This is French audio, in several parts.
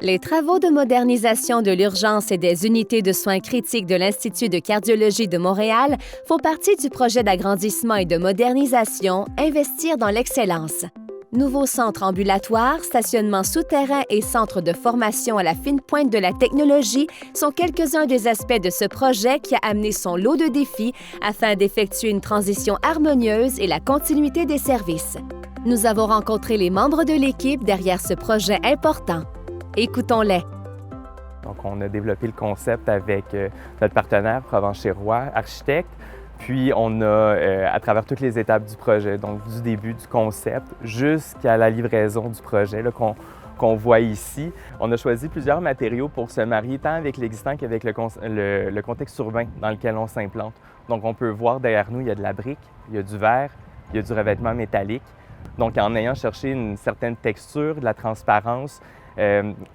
Les travaux de modernisation de l'urgence et des unités de soins critiques de l'Institut de cardiologie de Montréal font partie du projet d'agrandissement et de modernisation Investir dans l'excellence. Nouveaux centres ambulatoires, stationnements souterrains et centres de formation à la fine pointe de la technologie sont quelques-uns des aspects de ce projet qui a amené son lot de défis afin d'effectuer une transition harmonieuse et la continuité des services. Nous avons rencontré les membres de l'équipe derrière ce projet important. Écoutons-les. Donc, on a développé le concept avec notre partenaire Provence-Chez-Roy, architecte. Puis, on a, à travers toutes les étapes du projet, donc du début du concept jusqu'à la livraison du projet qu'on voit ici, on a choisi plusieurs matériaux pour se marier tant avec l'existant qu'avec le contexte urbain dans lequel on s'implante. Donc, on peut voir derrière nous, il y a de la brique, il y a du verre, il y a du revêtement métallique. Donc, en ayant cherché une certaine texture, de la transparence,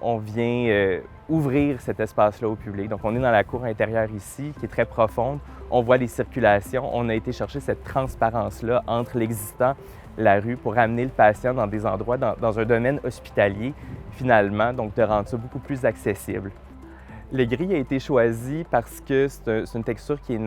on vient ouvrir cet espace-là au public. Donc, on est dans la cour intérieure ici, qui est très profonde. On voit les circulations. On a été chercher cette transparence-là entre l'existant et la rue pour amener le patient dans des endroits, dans un domaine hospitalier, finalement, donc de rendre ça beaucoup plus accessible. Le gris a été choisi parce que c'est une texture qui est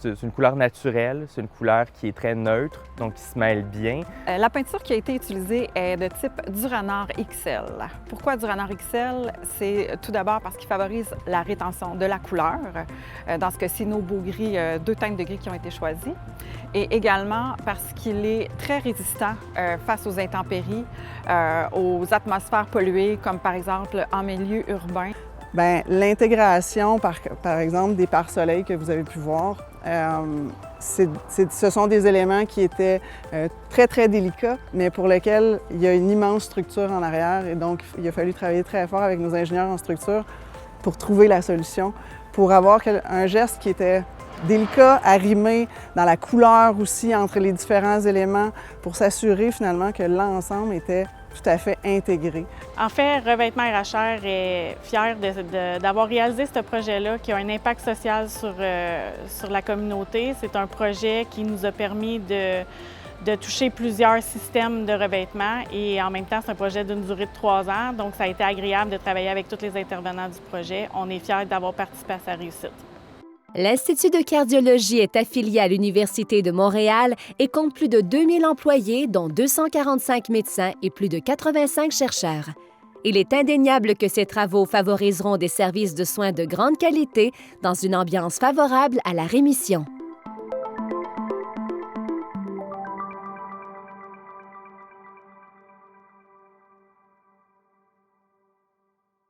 c'est une couleur naturelle, c'est une couleur qui est très neutre, donc qui se mêle bien. La peinture qui a été utilisée est de type Duranor XL. Pourquoi Duranor XL? C'est tout d'abord parce qu'il favorise la rétention de la couleur. Dans ce cas-ci, nos beaux gris, deux teintes de gris qui ont été choisies. Et également parce qu'il est très résistant face aux intempéries, aux atmosphères polluées, comme par exemple en milieu urbain. Bien, l'intégration, par exemple, des pare-soleils que vous avez pu voir, ce sont des éléments qui étaient très, très délicats, mais pour lesquels il y a une immense structure en arrière. Et donc, il a fallu travailler très fort avec nos ingénieurs en structure pour trouver la solution, pour avoir un geste qui était délicat, arrimé, dans la couleur aussi, entre les différents éléments, pour s'assurer finalement que l'ensemble était tout à fait intégré. En fait, Revêtement RHR est fier d'avoir réalisé ce projet-là qui a un impact social sur la communauté. C'est un projet qui nous a permis de toucher plusieurs systèmes de revêtement et en même temps, c'est un projet d'une durée de 3 ans. Donc, ça a été agréable de travailler avec tous les intervenants du projet. On est fiers d'avoir participé à sa réussite. L'Institut de cardiologie est affilié à l'Université de Montréal et compte plus de 2000 employés, dont 245 médecins et plus de 85 chercheurs. Il est indéniable que ces travaux favoriseront des services de soins de grande qualité dans une ambiance favorable à la rémission.